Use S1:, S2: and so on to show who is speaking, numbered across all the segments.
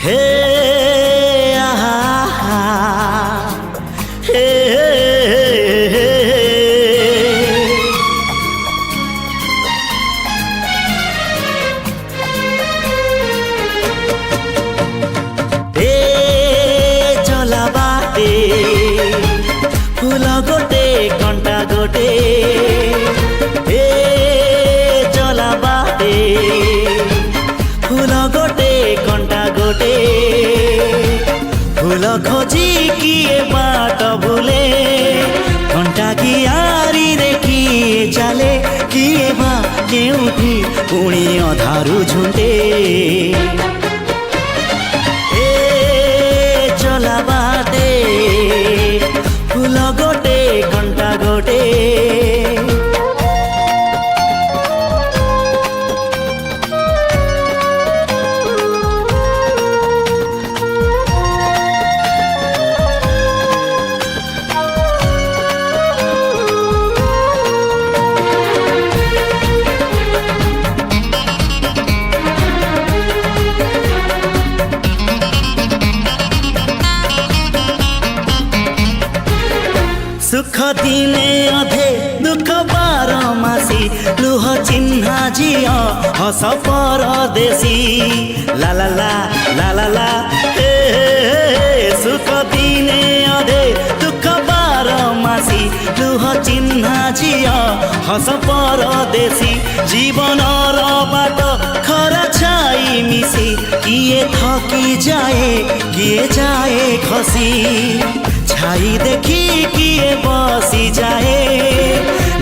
S1: हे आहा हे चला बाटे फूल गोटे कंटा गोटे चला बाटे फूल गोटे कंटा गोटे फूल खोजी किए बाट भूले कंटा की आरी रे किए चले किए बा केउठी पुणी अधारू झुंटे चला बाटे फूल गोटे कंटा गोटे सुख दिने अधे दुख बारमासी लुह चिन्हा झिଅ हस परदेशी ला ला ला ला ला ला हे सुख दिने अधे दुख बारमासी लुह चिन्हा झिଅ हस परदेशी जीवन बाट खरा छाई मिसी किए थकी जाए किए जाए खसी छाई देखी किए बसी जाए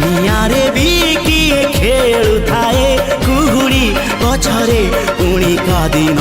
S1: नियारे भी किए खेलु थाए कुहुड़ी पछरे पुणी